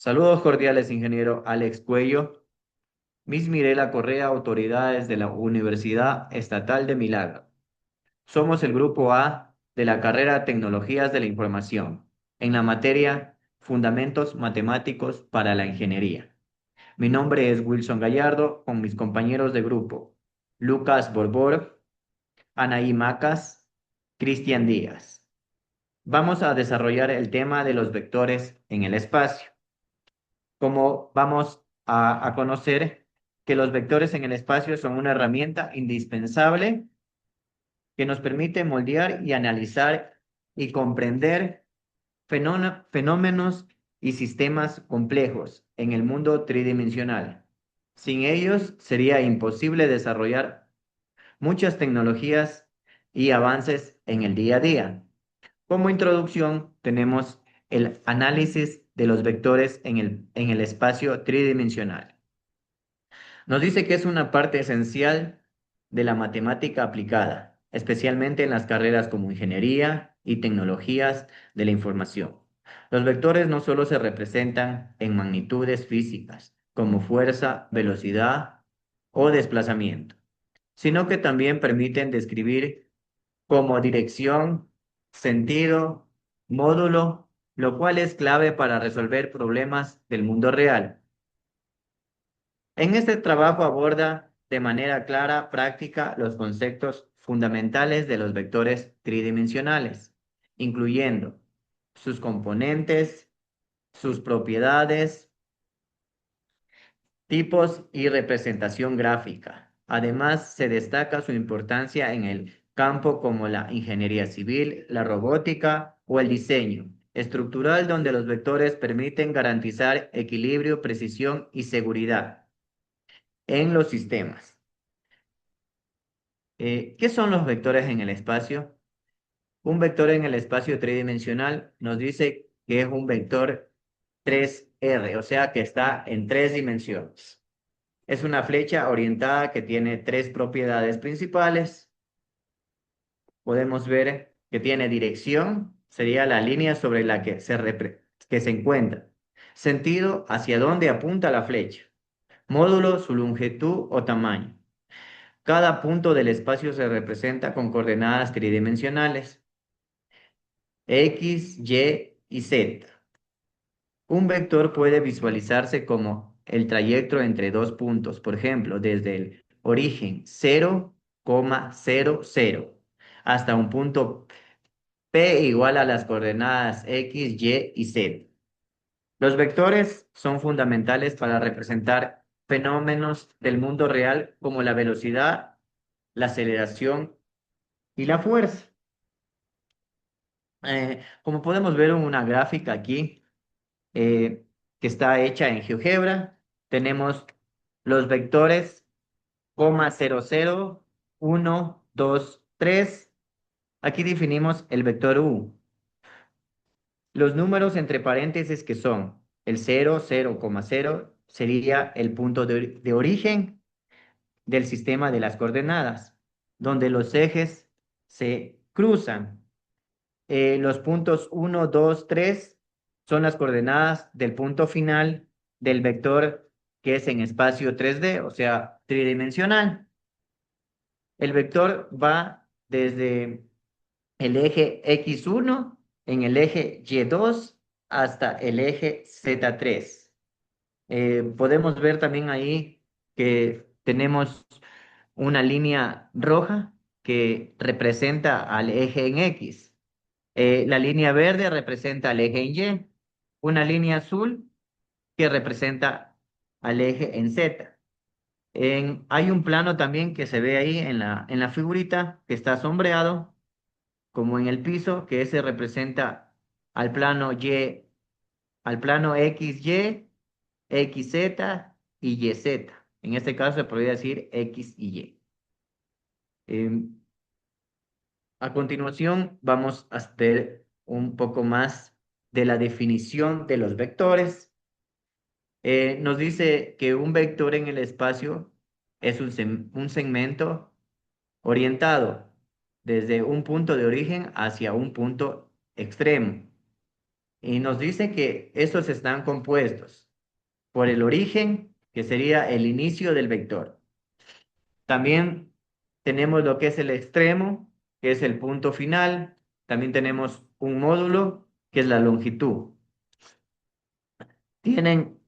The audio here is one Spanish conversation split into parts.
Saludos cordiales, ingeniero Alex Cuello. Miss Mirela Correa, autoridades de la Universidad Estatal de Milagro. Somos el grupo A de la carrera Tecnologías de la Información, en la materia Fundamentos Matemáticos para la Ingeniería. Mi nombre es Wilson Gallardo, con mis compañeros de grupo, Lucas Borbor, Anaí Macas, Cristian Díaz. Vamos a desarrollar el tema de los vectores en el espacio. Como vamos a conocer que los vectores en el espacio son una herramienta indispensable que nos permite moldear y analizar y comprender fenómenos y sistemas complejos en el mundo tridimensional. Sin ellos sería imposible desarrollar muchas tecnologías y avances en el día a día. Como introducción, tenemos el análisis de los vectores en el espacio tridimensional. Nos dice que es una parte esencial de la matemática aplicada, especialmente en las carreras como ingeniería y tecnologías de la información. Los vectores no solo se representan en magnitudes físicas, como fuerza, velocidad o desplazamiento, sino que también permiten describir como dirección, sentido, módulo, lo cual es clave para resolver problemas del mundo real. En este trabajo aborda de manera clara, práctica, los conceptos fundamentales de los vectores tridimensionales, incluyendo sus componentes, sus propiedades, tipos y representación gráfica. Además, se destaca su importancia en el campo como la ingeniería civil, la robótica o el diseño estructural, donde los vectores permiten garantizar equilibrio, precisión y seguridad en los sistemas. ¿Qué son los vectores en el espacio? Un vector en el espacio tridimensional nos dice que es un vector 3R, o sea que está en tres dimensiones. Es una flecha orientada que tiene tres propiedades principales. Podemos ver que tiene dirección, sería la línea sobre la que se encuentra. Sentido, hacia dónde apunta la flecha. Módulo, su longitud o tamaño. Cada punto del espacio se representa con coordenadas tridimensionales, X, Y y Z. Un vector puede visualizarse como el trayecto entre dos puntos, por ejemplo, desde el origen 0,00 hasta un punto P igual a las coordenadas X, Y y Z. Los vectores son fundamentales para representar fenómenos del mundo real como la velocidad, la aceleración y la fuerza. Como podemos ver en una gráfica aquí eh, que está hecha en GeoGebra, tenemos los vectores, coma 00, 1, 2, 3. Aquí definimos el vector U. Los números entre paréntesis que son el 0, 0,0 sería el punto de origen del sistema de las coordenadas, donde los ejes se cruzan. Los puntos 1, 2, 3 son las coordenadas del punto final del vector que es en espacio 3D, o sea, tridimensional. El vector va desde el eje X1 en el eje Y2 hasta el eje Z3. Podemos ver también ahí que tenemos una línea roja que representa al eje en X. La línea verde representa al eje en Y, una línea azul que representa al eje en Z. Hay un plano también que se ve ahí en la figurita que está sombreado, como en el piso, que ese representa al plano Y, al plano XY, XZ y YZ. En este caso se podría decir X y Y. Em, A continuación, vamos a ver un poco más de la definición de los vectores. Nos dice que un vector en el espacio es un segmento orientado desde un punto de origen hacia un punto extremo. y nos dice que estos están compuestos por el origen, que sería el inicio del vector. También tenemos lo que es el extremo, que es el punto final. También tenemos un módulo, que es la longitud.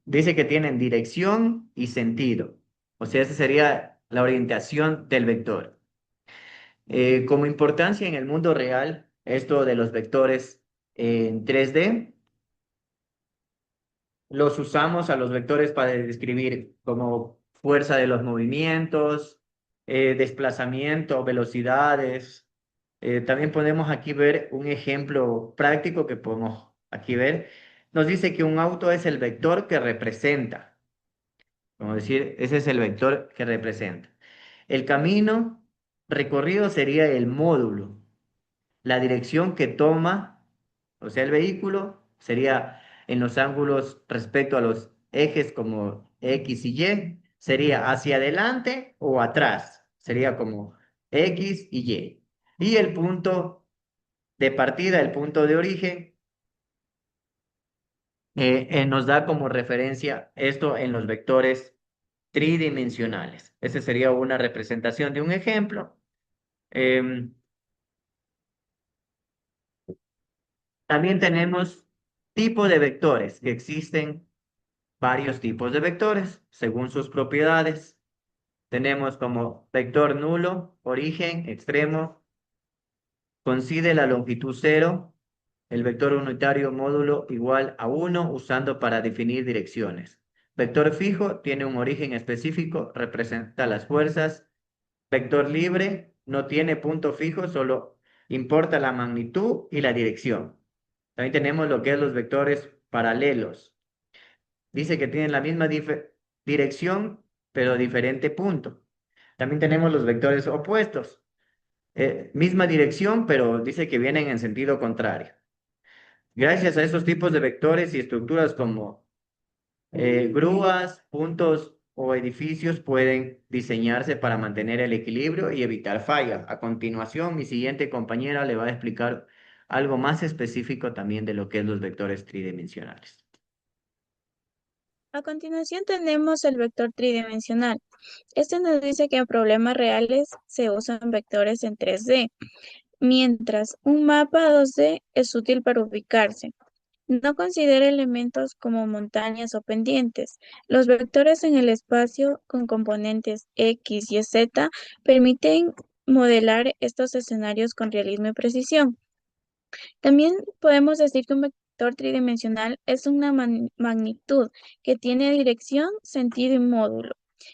Dice que tienen dirección y sentido. O sea, esa sería la orientación del vector. Como importancia en el mundo real, esto de los vectores en 3D, los usamos a los vectores para describir como fuerza de los movimientos, desplazamiento, velocidades. También podemos aquí ver un ejemplo práctico que podemos aquí ver. Nos dice que un auto es el vector que representa. Como decir, ese es el vector que representa. El camino recorrido sería el módulo. La dirección que toma, o sea, el vehículo, sería en los ángulos respecto a los ejes como X y Y, sería hacia adelante o atrás, sería como X y Y. Y el punto de partida, el punto de origen, nos da como referencia esto en los vectores tridimensionales. Esa sería una representación de un ejemplo. Em, También tenemos tipo de vectores, que existen varios tipos de vectores según sus propiedades. Tenemos como vector nulo, origen, extremo, coincide la longitud cero, el vector unitario módulo igual a 1 usando para definir direcciones. Vector fijo tiene un origen específico, representa las fuerzas. Vector libre no tiene punto fijo, solo importa la magnitud y la dirección. También tenemos lo que es los vectores paralelos. Dice que tienen la misma dirección, pero diferente punto. También tenemos los vectores opuestos. Misma dirección, pero dice que vienen en sentido contrario. Gracias a estos tipos de vectores y estructuras como grúas, puntos o edificios pueden diseñarse para mantener el equilibrio y evitar fallas. A continuación, mi siguiente compañera le va a explicar algo más específico también de lo que es los vectores tridimensionales. A continuación tenemos el vector tridimensional. Este nos dice que en problemas reales se usan vectores en 3D, mientras un mapa 2D es útil para ubicarse. No considera elementos como montañas o pendientes. Los vectores en el espacio con componentes X y Z permiten modelar estos escenarios con realismo y precisión. También podemos decir que un vector tridimensional es una magnitud que tiene dirección, sentido y módulo,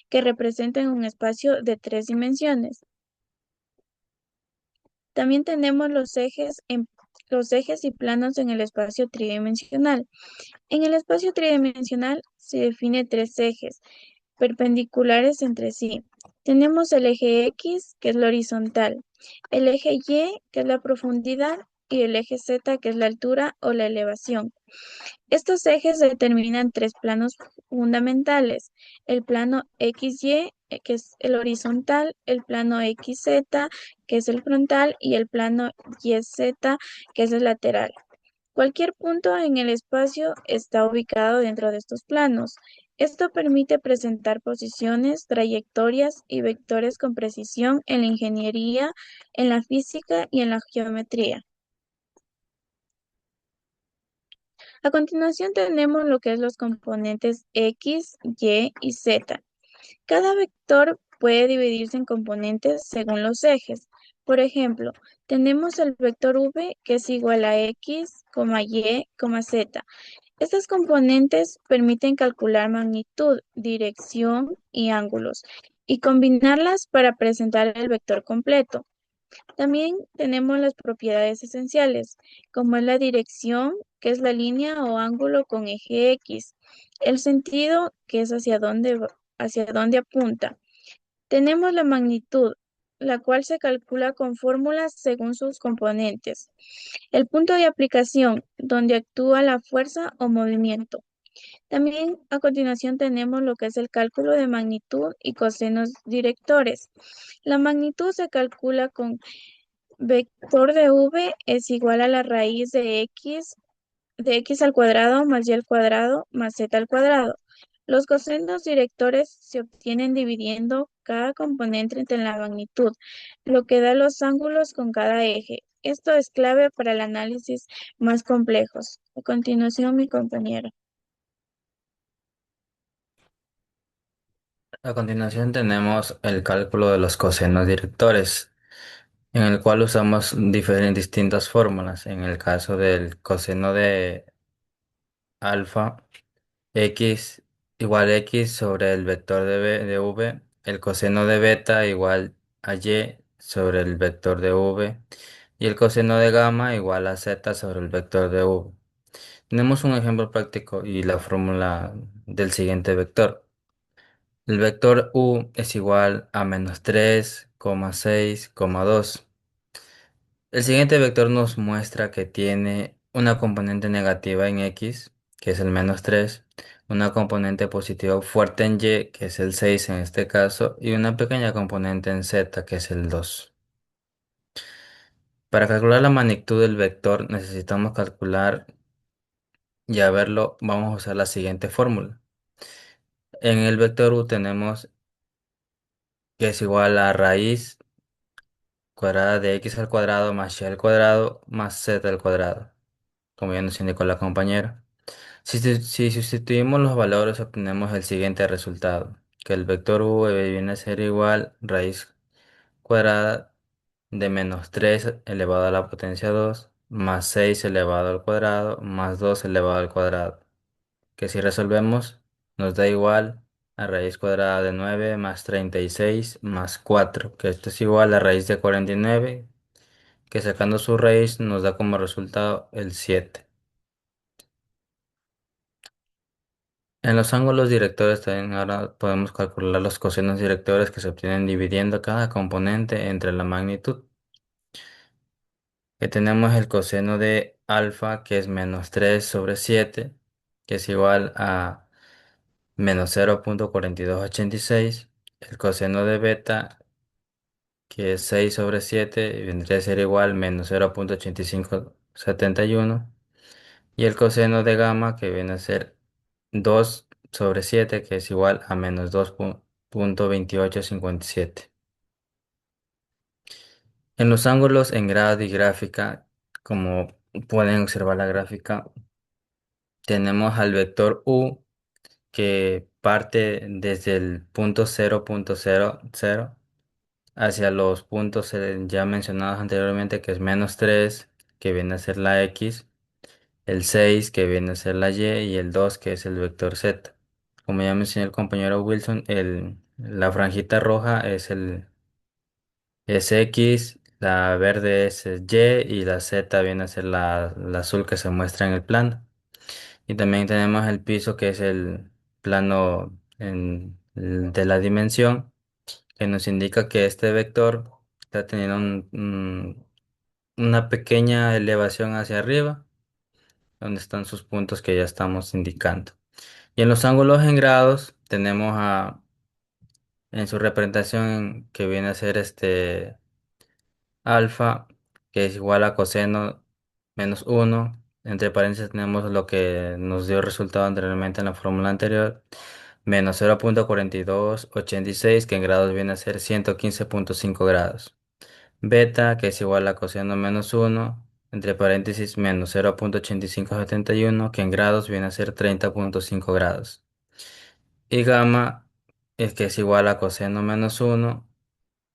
que representan un espacio de 3 dimensiones. También tenemos los ejes y planos en el espacio tridimensional. En el espacio tridimensional se define 3 ejes perpendiculares entre sí. Tenemos el eje X, que es la horizontal, el eje Y, que es la profundidad, y el eje Z, que es la altura o la elevación. Estos ejes determinan 3 planos fundamentales: el plano XY, que es el horizontal, el plano XZ, que es el frontal, y el plano YZ, que es el lateral. Cualquier punto en el espacio está ubicado dentro de estos planos. Esto permite presentar posiciones, trayectorias y vectores con precisión en la ingeniería, en la física y en la geometría. A continuación tenemos lo que es los componentes X, Y y Z. Cada vector puede dividirse en componentes según los ejes. Por ejemplo, tenemos el vector V, que es igual a X, Y, Z. Estas componentes permiten calcular magnitud, dirección y ángulos, y combinarlas para presentar el vector completo. También tenemos las propiedades esenciales, como es la dirección, que es la línea o ángulo con eje X, el sentido, que es hacia dónde apunta. Tenemos la magnitud, la cual se calcula con fórmulas según sus componentes. El punto de aplicación, donde actúa la fuerza o movimiento. También a continuación tenemos lo que es el cálculo de magnitud y cosenos directores. La magnitud se calcula con vector de V es igual a la raíz de X de x al cuadrado más y al cuadrado más z al cuadrado. Los cosenos directores se obtienen dividiendo cada componente entre la magnitud, lo que da los ángulos con cada eje. Esto es clave para el análisis más complejos. A continuación, mi compañero. A continuación tenemos el cálculo de los cosenos directores, en el cual usamos diferentes distintas fórmulas. En el caso del coseno de alfa, x igual x sobre el vector de v, el coseno de beta igual a y sobre el vector de v, y el coseno de gamma igual a z sobre el vector de v. Tenemos un ejemplo práctico y la fórmula del siguiente vector. El vector u es igual a menos 3,6,2. El siguiente vector nos muestra que tiene una componente negativa en x, que es el menos 3, una componente positiva fuerte en y, que es el 6 en este caso, y una pequeña componente en z, que es el 2. Para calcular la magnitud del vector necesitamos calcular y a verlo vamos a usar la siguiente fórmula. En el vector u tenemos que es igual a raíz cuadrada de x al cuadrado más y al cuadrado más z al cuadrado, como ya nos indicó la compañera. Si sustituimos los valores obtenemos el siguiente resultado, que el vector u viene a ser igual raíz cuadrada de menos 3 elevado a la potencia 2 más 6 elevado al cuadrado más 2 elevado al cuadrado, que si resolvemos nos da igual a raíz cuadrada de 9 más 36 más 4, que esto es igual a raíz de 49, que sacando su raíz nos da como resultado el 7. En los ángulos directores también ahora podemos calcular los cosenos directores que se obtienen dividiendo cada componente entre la magnitud. Que tenemos el coseno de alfa, que es menos 3 sobre 7, que es igual a menos 0,4286. El coseno de beta, que es 6 sobre 7, y vendría a ser igual a menos 0,8571. Y el coseno de gamma, que viene a ser 2 sobre 7, que es igual a menos 2,2857. En los ángulos en grado y gráfica, como pueden observar la gráfica, tenemos al vector u que parte desde el punto 0,00 hacia los puntos ya mencionados anteriormente, que es menos 3, que viene a ser la x, el 6 que viene a ser la y el 2 que es el vector z. Como ya mencionó el compañero Wilson, la franjita roja es x, la verde es y y la z viene a ser la azul que se muestra en el plano. Y también tenemos el piso que es el plano de la dimensión que nos indica que este vector está teniendo una pequeña elevación hacia arriba, donde están sus puntos que ya estamos indicando. Y en los ángulos en grados tenemos en su representación que viene a ser alfa, que es igual a coseno menos 1. Entre paréntesis tenemos lo que nos dio resultado anteriormente en la fórmula anterior, menos 0,4286, que en grados viene a ser 115,5 grados. Beta, que es igual a coseno menos 1, entre paréntesis menos 0,8571, que en grados viene a ser 30,5 grados. Y gamma es que es igual a coseno menos 1,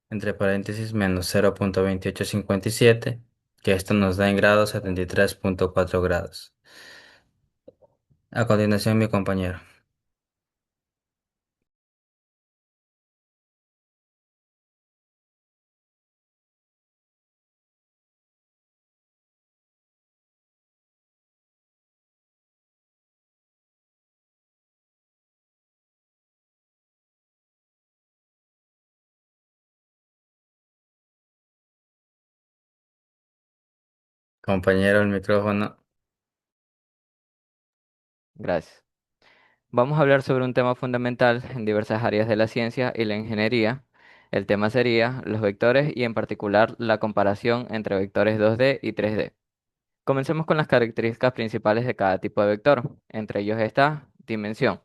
entre paréntesis menos 0,2857, que esto nos da en grados 73,4 grados. A continuación, mi compañero. Compañero, el micrófono. Gracias. Vamos a hablar sobre un tema fundamental en diversas áreas de la ciencia y la ingeniería. El tema sería los vectores y en particular la comparación entre vectores 2D y 3D. Comencemos con las características principales de cada tipo de vector. Entre ellos está dimensión.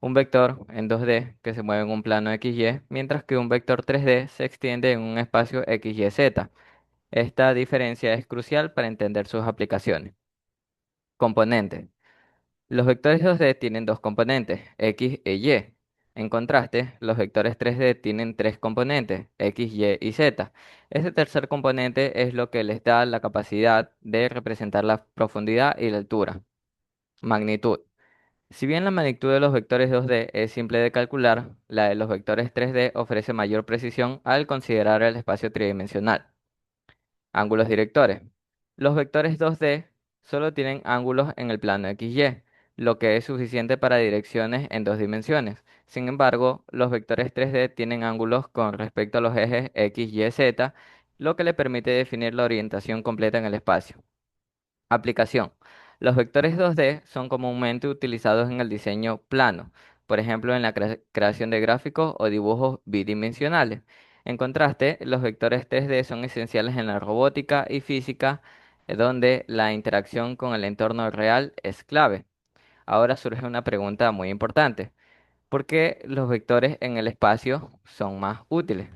Un vector en 2D que se mueve en un plano XY, mientras que un vector 3D se extiende en un espacio XYZ. Esta diferencia es crucial para entender sus aplicaciones. Componentes. Los vectores 2D tienen dos componentes, X e Y. En contraste, los vectores 3D tienen tres componentes, X, Y y Z. Este tercer componente es lo que les da la capacidad de representar la profundidad y la altura. Magnitud. Si bien la magnitud de los vectores 2D es simple de calcular, la de los vectores 3D ofrece mayor precisión al considerar el espacio tridimensional. Ángulos directores. Los vectores 2D solo tienen ángulos en el plano XY, lo que es suficiente para direcciones en dos dimensiones. Sin embargo, los vectores 3D tienen ángulos con respecto a los ejes X, Y, Z, lo que le permite definir la orientación completa en el espacio. Aplicación. Los vectores 2D son comúnmente utilizados en el diseño plano, por ejemplo en la creación de gráficos o dibujos bidimensionales. En contraste, los vectores 3D son esenciales en la robótica y física, donde la interacción con el entorno real es clave. Ahora surge una pregunta muy importante. ¿Por qué los vectores en el espacio son más útiles?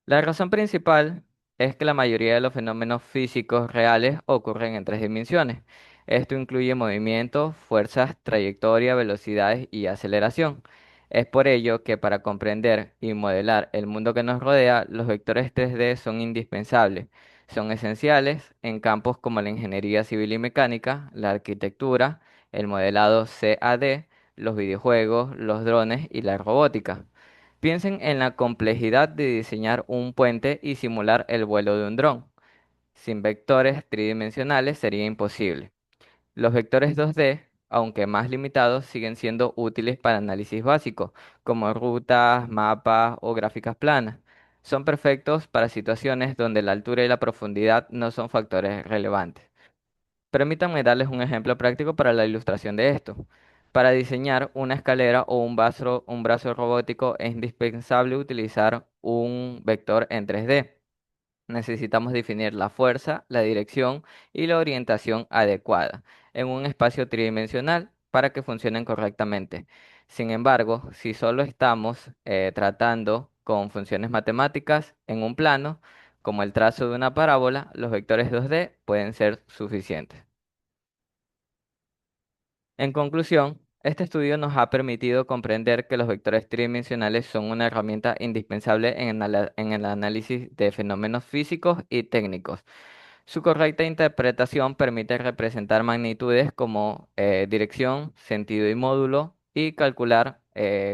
La razón principal es que la mayoría de los fenómenos físicos reales ocurren en tres dimensiones. Esto incluye movimientos, fuerzas, trayectoria, velocidades y aceleración. Es por ello que para comprender y modelar el mundo que nos rodea, los vectores 3D son indispensables. Son esenciales en campos como la ingeniería civil y mecánica, la arquitectura, el modelado CAD, los videojuegos, los drones y la robótica. Piensen en la complejidad de diseñar un puente y simular el vuelo de un dron. Sin vectores tridimensionales sería imposible. Los vectores 2D, aunque más limitados, siguen siendo útiles para análisis básico, como rutas, mapas o gráficas planas. Son perfectos para situaciones donde la altura y la profundidad no son factores relevantes. Permítanme darles un ejemplo práctico para la ilustración de esto. Para diseñar una escalera o un brazo robótico es indispensable utilizar un vector en 3D. Necesitamos definir la fuerza, la dirección y la orientación adecuada en un espacio tridimensional para que funcionen correctamente. Sin embargo, si solo estamos tratando con funciones matemáticas en un plano, como el trazo de una parábola, los vectores 2D pueden ser suficientes. En conclusión, este estudio nos ha permitido comprender que los vectores tridimensionales son una herramienta indispensable en el análisis de fenómenos físicos y técnicos. Su correcta interpretación permite representar magnitudes como dirección, sentido y módulo y calcular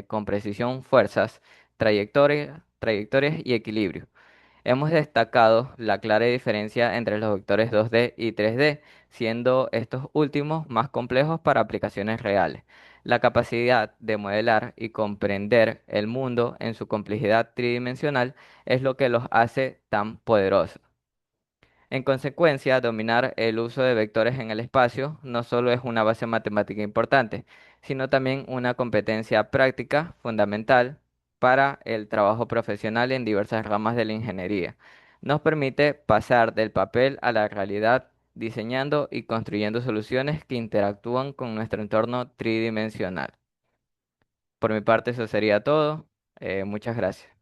con precisión fuerzas, trayectorias y equilibrio. Hemos destacado la clara diferencia entre los vectores 2D y 3D, siendo estos últimos más complejos para aplicaciones reales. La capacidad de modelar y comprender el mundo en su complejidad tridimensional es lo que los hace tan poderosos. En consecuencia, dominar el uso de vectores en el espacio no solo es una base matemática importante, sino también una competencia práctica fundamental para el trabajo profesional en diversas ramas de la ingeniería. Nos permite pasar del papel a la realidad, diseñando y construyendo soluciones que interactúan con nuestro entorno tridimensional. Por mi parte, eso sería todo. Muchas gracias.